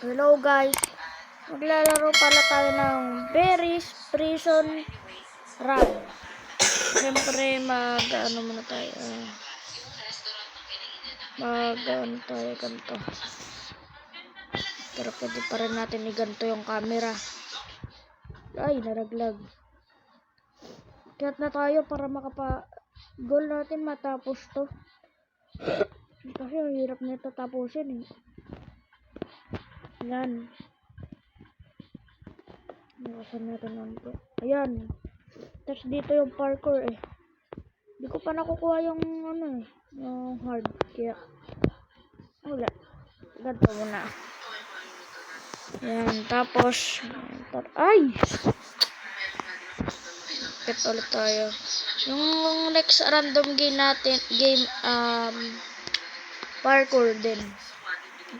Hello guys, maglalaro pala tayo ng Berries Prison Run. Siyempre mag-ano muna tayo, ganito. Pero pwede pa rin natin iganto yung camera. Ay, naraglag. Kaya na tayo para goal natin matapos to. Kasi ang hirap nito tapusin eh. Yan. Nakasan natin lang to. Ayan. Tapos dito yung parkour eh. Hindi ko pa nakukuha yung yung hard. Kaya wala. Ganito muna. Ayan. Tapos ay! Bakit ulit tayo? Yung next random game parkour din.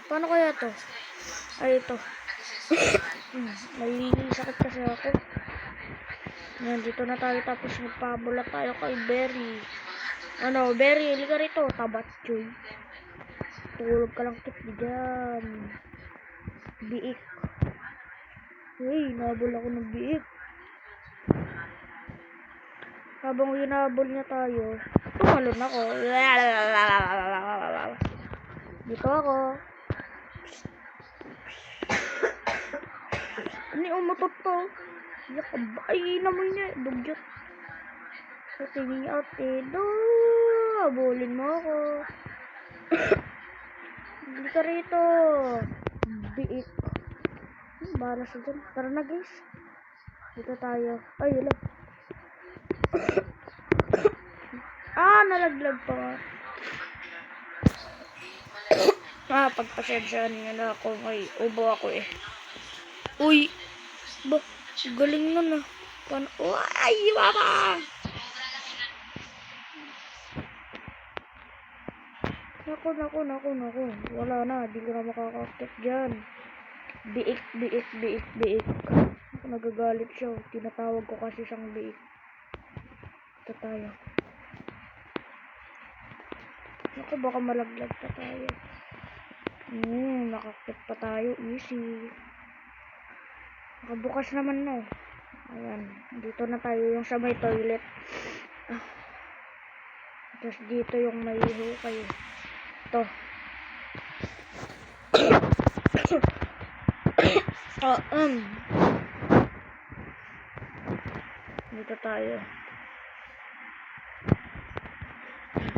Paano kaya to? Ay, ito. May sakit kasi ako. Yan, dito na tayo tapos magpabula tayo kay Berry. Berry, halika rito. Tabat, choy. Tulog ka lang kit dyan. Biik. Uy, nabol ako ng biik. Habang hinabol niya tayo, tumalon ako. Dito ako. Ano umutot to? Ay, naman niya. Dugyot. Ate, habulin mo ako. Hindi ka rito. Biik. Bahala sa dyan. Tara na guys. Dito tayo. Ay, yun. Nalaglag pa. Pagpasensyaan niyo na ako. May ubo ako eh. Uy. Galing nun ah. Ay, mama! Naku. Wala na. Di ko na makakakit dyan. Biik. Nagagalit siya. Tinatawag ko kasi siyang biik. Ito tayo. Naku, baka malaglag pa tayo. Nakakit pa tayo. Easy. Nakabukas naman na. Ayan. Dito na tayo yung sa may toilet. Tapos dito yung may hukay. Ito. Dito tayo.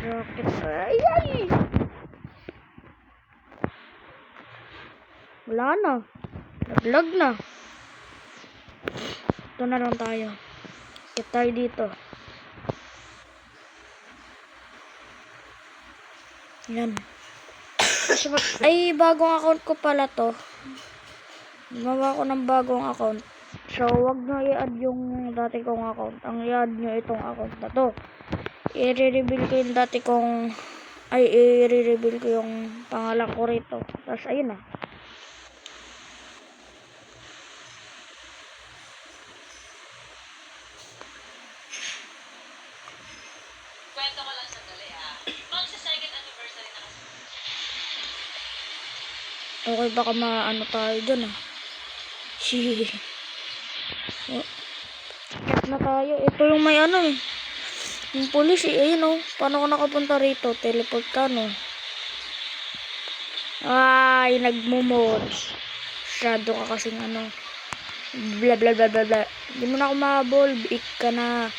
Rocket. Ay! Wala na. Naglag na. Ito na lang tayo. Get tayo dito. Yan. Ay, bagong account ko pala to. Gumawa ko ng bagong account. So, wag nyo i-add yung dati kong account. Ang i-add nyo itong account na to. I-reveal ko yung dati kong i-reveal ko yung pangalan ko rito. Tapos, ayun na. Kwento ko lang sandali Magsa-second anniversary na kasi. Okay, baka maano tayo dun ah. Kat na tayo. Ito yung may yung police ayun paano ko nakapunta rito? Teleport ka ay nagmo-mods. Shadow ka kasing bla bla bla bla bla. Hindi mo na ako mahabol. Biik ka na.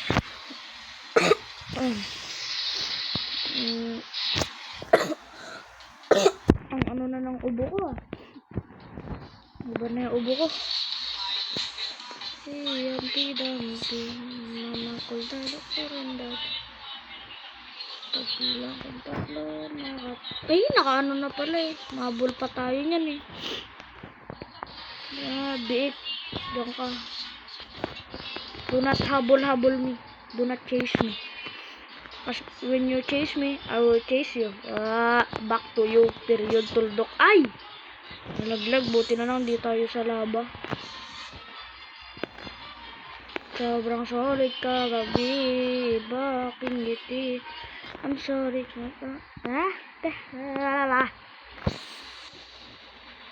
Ang na ng ubo ko ah. Iba na yung ubo ko. Dampi mama ko dalo korenda. Pagbilang kong tatlo ay nakaano na pala eh. Mahabol pa tayo niyan eh. Biik. Diyan ka. Do not habol me. Do not chase me. Because when you chase me, I will chase you. Back to you. Period tuldok. Ay! Nalaglag. Buti na lang di tayo sa laba. Sobrang solid kagabi. Baking ngiti. I'm sorry.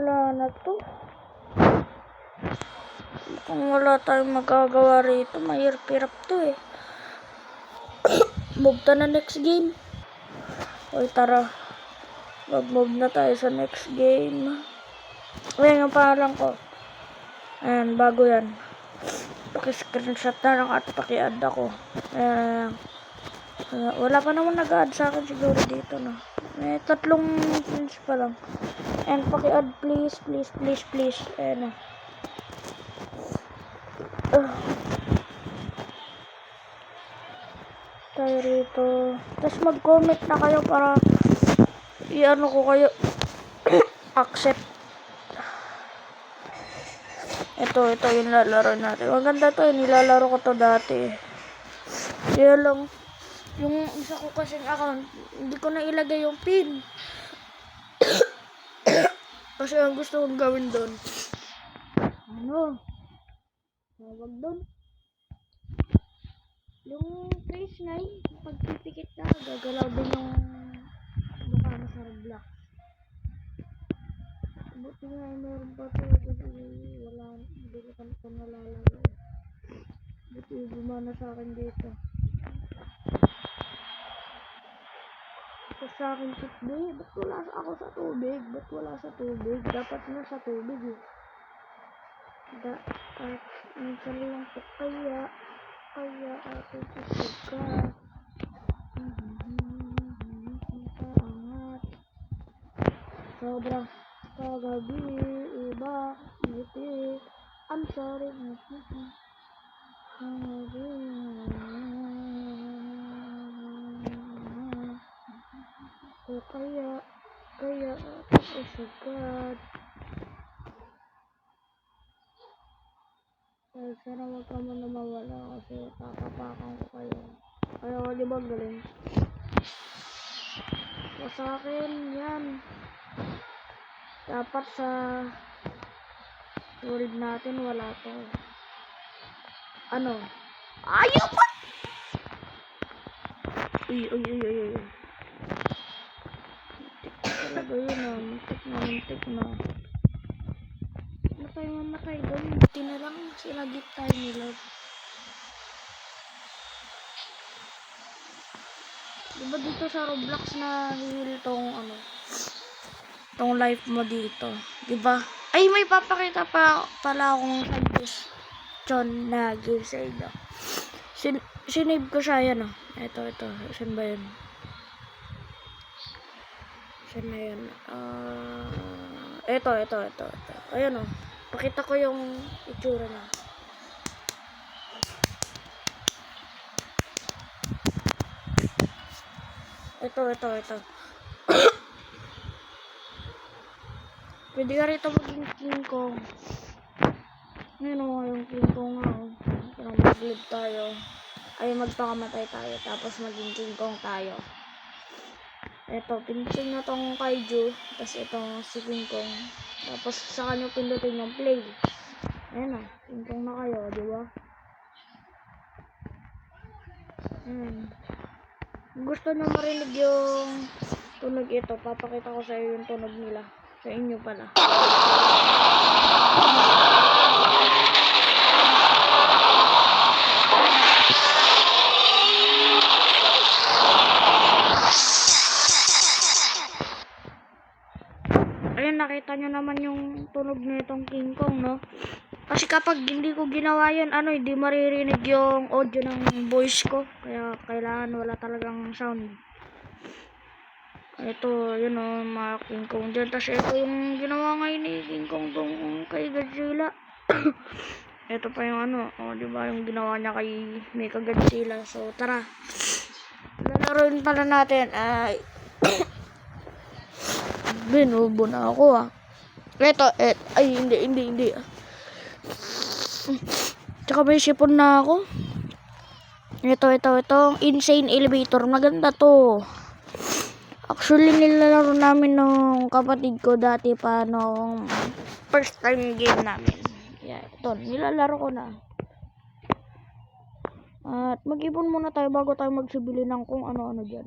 Wala na to. Kung wala tayong magagawa rito, mahirap-hirap to eh. Move ta na next game. Oy, tara. Mag-move na tayo sa next game. Ayan yung pangalan ko. Ayan, bago yan. Paki-screenshot na lang at paki-add ako. Ayan. Wala pa naman nag-add sa akin siguro dito na. May 3 friends pa lang. And paki-add please, please, please, please. Ayan na. Tayo rito. Tapos mag-comment na kayo para i-ano ko kayo. Accept. Ito yung lalaro natin. Maganda to, nilalaro ko to dati. Kaya lang, yung isa ko kasing account, hindi ko na ilagay yung pin. Kasi ang gusto kong gawin doon. Ano? Tawag doon. Yung face na pagpipikit na, gagalaw din yung mukha mo sa Roblox. Buti nga meron pa to kasi wala, hindi ko pa nalalaro. Buti gumana sa akin dito. Ito sa akin tubig. Ba't wala ako sa tubig? Ba't wala sa tubig? Dapat na sa tubig eh. At minsan lang po kaya ako susuka. Paangat. Sobrang kagabi, iba, ngiti. I'm sorry. Kaya ako sagad. Sana wag ka muna mawala kasi kakapakan ko kayo. Kaya ko di ba galing? So, sa akin yan. Dapat sa world natin wala to. Ano? Ayaw pa! Uy. Talaga yun ah. Muntik na. Mamatay doon. Buti na lang sinagip tayo nila. Diba dito sa Roblox na heal tong life mo dito? Diba? Ay, may papakita pala akong suggestion na give sa inyo. Sinave ko siya yan ah. Ito. Saan ba yun? Saan na yun? Ito. Ayan oh. Pakita ko yung itsura na. Ito. Pwede ka rito maging King Kong. Ngayon o, yung King Kong nga o. Parang mag-live tayo. Ay, magpakamatay tayo. Tapos maging King Kong tayo. Ito, pindutin na tong kaiju. Tapos itong si King Kong. Tapos sa kanya pindutin yung play. Ayan o, King Kong na kayo, di ba? Gusto nyo marinig yung tunog ito, papakita ko sa iyo yung tunog nila. Sa inyo pala. Ayan, nakita nyo naman yung tunog nitong King Kong, no? Kasi kapag hindi ko ginawa yan, hindi maririnig yung audio ng voice ko. Kaya kailangan wala talagang sound. Ito, yun o, mga King Kong dyan. Tapos ito yung ginawa ngayon ni King Kong tong kay Godzilla. Ito pa yung diba yung ginawa niya kay Mecha Godzilla. So, tara. Lalaroin pala natin. Binubo na ako ah. Ito, ay hindi. Tsaka may sipon na ako. Ito. Insane elevator. Maganda to. Actually, nilalaro namin nung kapatid ko dati pa nung first time game namin. Yeah, ito. Nilalaro ko na. At mag-ipon muna tayo bago tayo magsibili ng kung ano-ano dyan.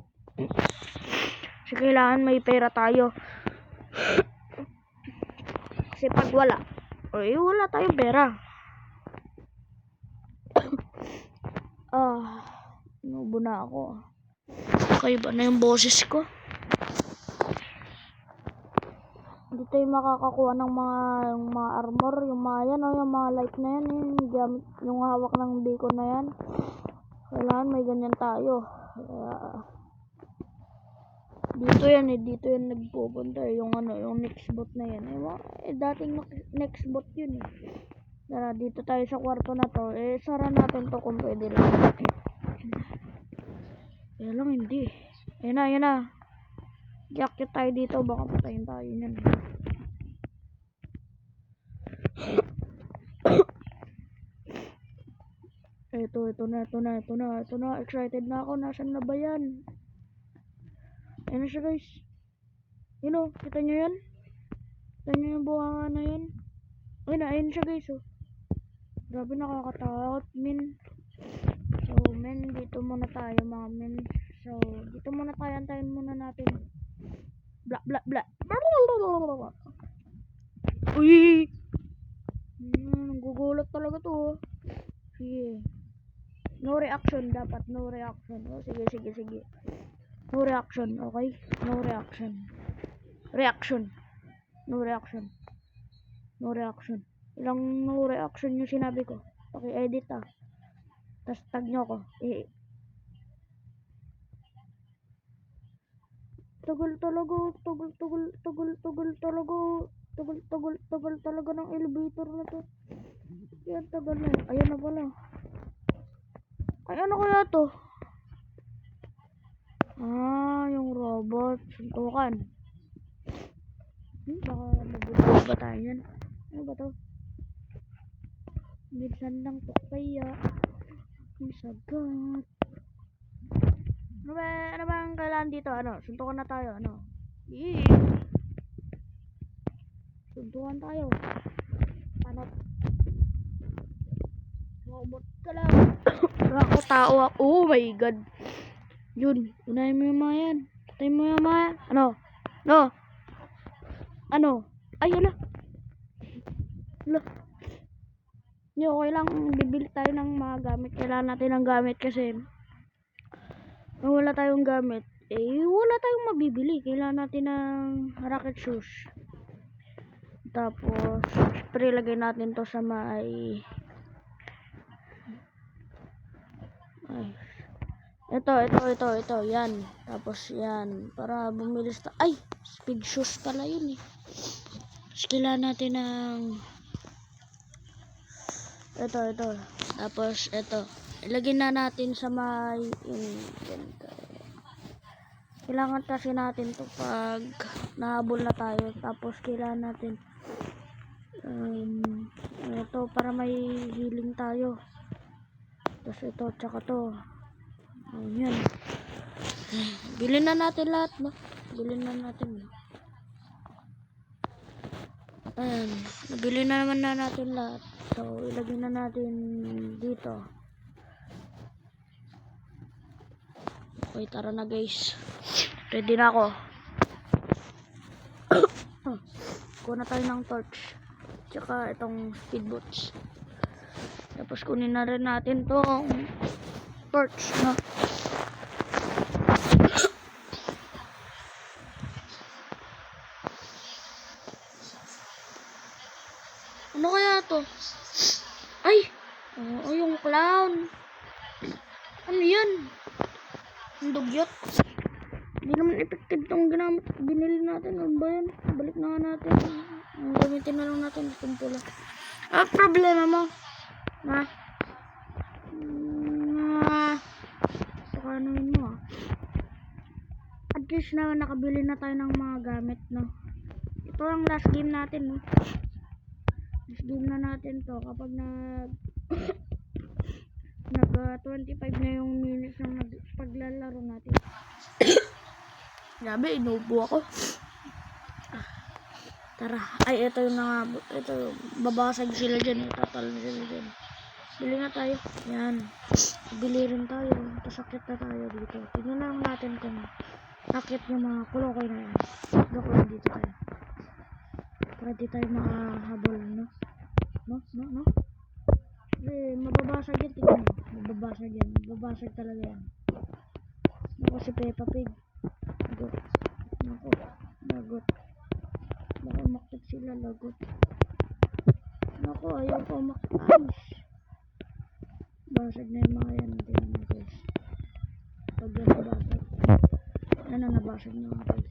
Kasi kailangan may pera tayo. Kasi pag wala, wala tayong pera. Inubo na ako. Okay ba na yung boses ko? Hindi tayo makakakuha ng mga armor, yung mga yan, yung mga light na yan, yung gamit, yung hawak ng beacon na yan. Kailangan may ganyan tayo. Dito yan nagpupunta yung next bot na yan. Dating next bot yun eh. Dito tayo sa kwarto na to. Sara natin to kung pwede lang. Kaya lang hindi. Ayun na. Jacket tayo dito, baka patayin tayo niyan. Ito na. Excited na ako. Nasaan na ba yan? Ayun na siya guys. Kita nyo yan? Kita nyo yung buhanga na yan? Ayun siya guys Grabe nakakatakot min. So men, dito muna tayo mga men. So dito muna tayo, antayin muna natin. Bla. Uy! Gugulat talaga to. Sige. No reaction dapat, no reaction. Sige. No reaction, okay? No reaction. No reaction. Ilang no reaction yung sinabi ko. Paki-edit tas tag nyo ko. Tugol talaga ng elevator na to. Yan, tagal na. Ayun na pala. Ay, ano kaya to? Yung robot. Suntukan. Baka mabubuhay ba tayo yan? Ano ba to? Minsan lang tukaya. Ang sagat. Ano ba ang kailangan dito? Suntukan na tayo. Suntukan tayo. Panot. Robot ka lang. Ako tao. Oh my god. Yun. Unahin mo yung mga yan. Patay mo yung mga yan. Ano? Ay, ala. Okay lang. Bibili tayo ng mga gamit. Kailangan natin ng gamit kasi kung wala tayong gamit, wala tayong mabibili. Kailangan natin ng rocket shoes. Tapos, syempre, lagay natin to sa ito, yan. Tapos, yan. Para bumilis speed shoes pala yun eh. Tapos, kailangan natin ng ito. Tapos, ito. Ilagay na natin sa kailangan kasi natin to pag nahabol na tayo. Tapos kailangan natin ito para may healing tayo. Tapos ito, tsaka to. Yan. Bilhin na natin lahat, no? Bilhin na natin. Nabili na naman natin lahat. So, ilagay na natin dito. Okay, tara na guys. Ready na ako. Kuha na tayo ng torch. Tsaka itong speed boots. Tapos kunin na rin natin tong torch, no? Ano kaya to? Ay! Yung clown. Ano yan? Ang dugyot. Hindi naman effective tong binili natin. Ano ba yan? Balik na nga natin. Gamitin na lang natin itong pula. Problema mo? Pakanuin mo At least na nakabili na tayo ng mga gamit, no? Ito ang last game natin, no? Last game na natin to. Kapag nag 25 na yung minutes ng paglalaro natin. Grabe, inubo ako. Tara. Ay, ito yung ito, babasag sila dyan. Tatal sila dyan. Bili na tayo. Yan. Bili rin tayo. Tasakit na tayo dito. Tingnan lang natin kung sakit yung mga kulokoy na yan. Kulokoy dito tayo. Para di tayo makahabol, no? No? Mababasag yan, tingnan mo. Mababasag yan. Mababasag talaga yan. Naku, si Peppa Pig. Lagot. Baka umakit sila, lagot. Naku, ayaw ko umakit. Basag na yung mga yan. Tingnan mo, guys. Pag yan nabasag. Yan na, nabasag na mga guys.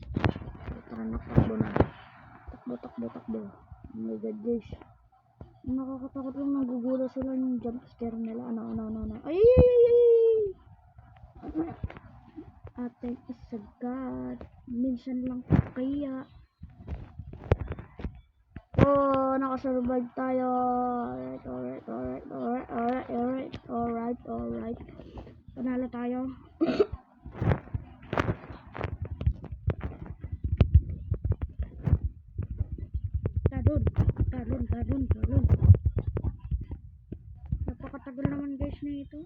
Tara, nakakbo na. Takbo. Oh my god, guys. Ang nakakatakot lang, nagugulat sila yung jump scare nila. Ano. Ay! Ating asagad. Minsan lang kaya. Oh, nakasurvive tayo. Alright. Panalo tayo. Talon. Napakatagal naman guys na ito.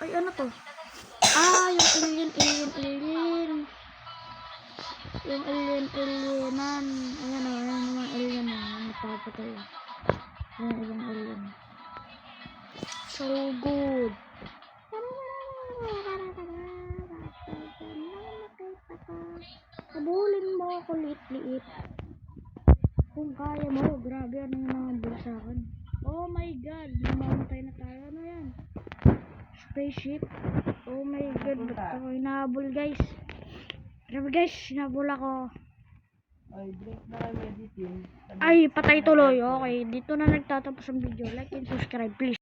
Ay, ano to? Yung alien. Yung alienan. Ayan naman alien na. Napapatay. Yung alien. So good. Habulin mo ako liit. Kung kaya mo, grabe ano yung mga bulsakan. Oh my god, namamatay na tayo. Ano yan? Spaceship. Oh my god, ba't ako hinahabol guys? Grabe guys, hinahabol ako. Ay, patay tuloy. Okay, dito na nagtatapos ang video. Like and subscribe please.